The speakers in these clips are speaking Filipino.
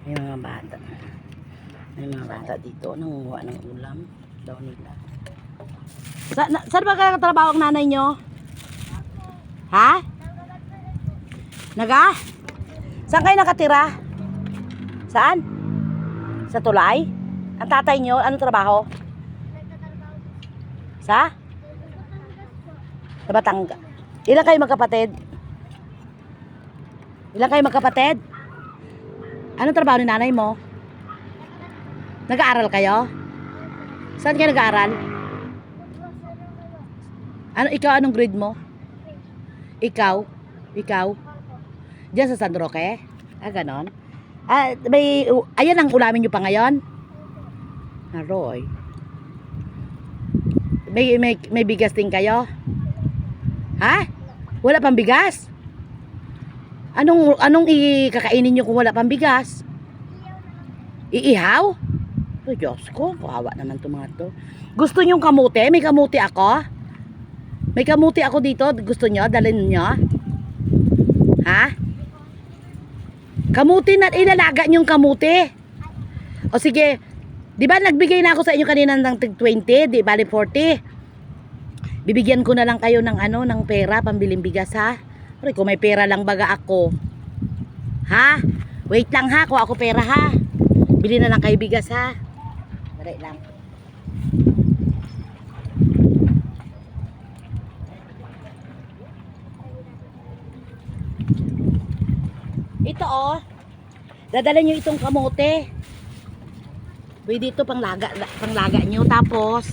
May mga bata. May mga bata dito. Nangunguha ng ulam daw nila. Saan ba kakatrabaho ang nanay nyo? Ha? Naga? Saan kayo nakatira? Saan? Sa tulay? Ang tatay nyo, anong trabaho? Sa Batangas. Ilan kayo magkapatid? Ilan kayo magkapatid? Anong trabaho ni nanay mo? Nag-aaral kayo? Saan kayo nag-aaral? Ano, ikaw, anong grade mo? Ikaw? Diyan sa San Roque? Ah, ganon. Ayan ang ulamin nyo pa ngayon? Naroy. May bigas din kayo? Ha? Wala pang bigas? Anong ikakainin nyo kung wala pang bigas? Iihaw? Oh, Diyos ko, kawawa naman itong mga to. Gusto nyong kamote? May kamote ako? May kamote ako dito. Gusto nyo? Dalhin nyo? Ha? Kamote na ilalaga nyong kamote. O sige, di ba nagbigay na ako sa inyo kanina ng 20, di bali 40. Bibigyan ko na lang kayo ng ng pera pambiling bigas, ha? Pero kung may pera lang baga ako. Ha? Wait lang, ha, kung ako pera, ha. Bili na lang kayo bigas, ha. Dali lang. Ito, oh. Dadala nyo itong kamote. Pwede ito panglaga nyo. Tapos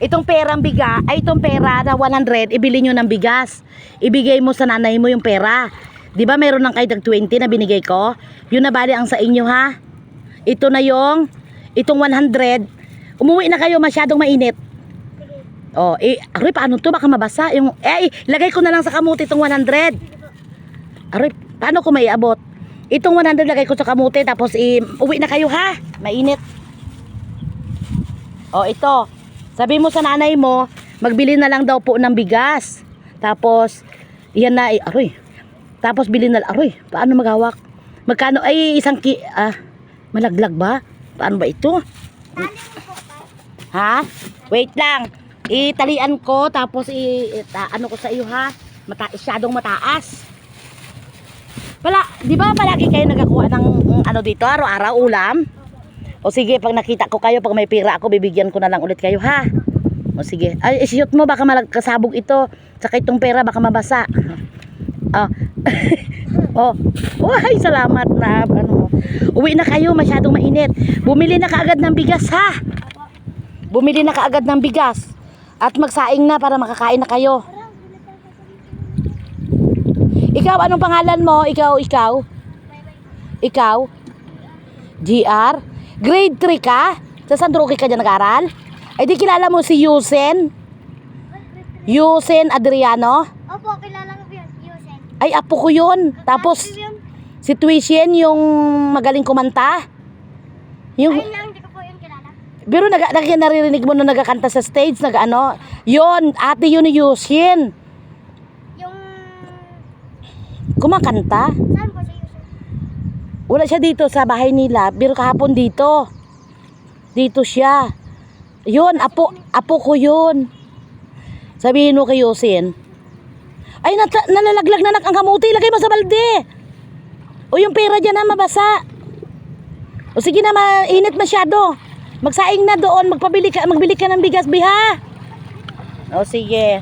itong perang itong pera na 100, ibili nyo ng bigas. Ibigay mo sa nanay mo yung pera. Di ba mayroon ng kayo 20 na binigay ko? Yun na bali ang sa inyo, ha. Ito na itong 100. Umuwi na kayo, masyadong mainit. Oh, aroy, paano to? Baka mabasa. Lagay ko na lang sa kamote itong 100. Aroy, paano ko maiabot? Itong 100 lagay ko sa kamote, tapos uwi na kayo, ha. Mainit. Oh, ito. Sabi mo sa nanay mo, magbili na lang daw po ng bigas. Tapos, yan na, aroy. Tapos bili na, aroy, paano maghawak? Magkano, malaglag ba? Paano ba ito? Ha? Wait lang. Italian ko, tapos ano ko sa iyo, ha? Masyadong mataas. Di ba palagi kayo nagakuha ng dito, araw-araw ulam? O sige, pag nakita ko kayo, pag may pira ako, bibigyan ko na lang ulit kayo, ha? O sige. Ay, isiyot mo, baka malagkasabog ito. Saka itong pera, baka mabasa. Ay, salamat na. Uwi na kayo, masyadong mainit. Bumili na kaagad ng bigas, ha? Bumili na kaagad ng bigas. At magsaing na para makakain na kayo. Ikaw, anong pangalan mo? Ikaw? GR? Grade 3 ka? Sa San Roque ka dyan nag-aral? Ay di kilala mo si Yusen Adriano? Opo, kilala ko yun, Yusen. Ay, apo ko yun. Tapos si Tuisien yung magaling kumanta. Ay lang, hindi ko po yun kilala. Pero naririnig mo na nagkakanta sa stage, yun, ate yun ni Yusen. Yung Kumakanta? saan po si Yusen? Wala siya dito sa bahay nila, pero kahapon dito. Dito siya. Yun, apo ko yun. Sabihin mo kay Yusen. Ay, nalalaglag na ang kamuti. Lagay mo sa balde. O yung pera dyan na mabasa. O sige na, mainit masyado. Magsaing na doon. Magbili ka ng bigas, biha. O sige.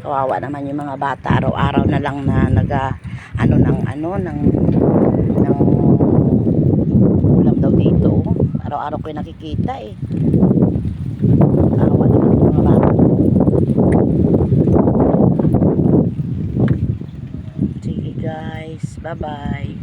Kawawa naman yung mga bata. Araw-araw na lang na ng ulam daw dito. Araw-araw ko yung nakikita, eh. Kawawa naman yung mga bata. Sige guys, bye bye.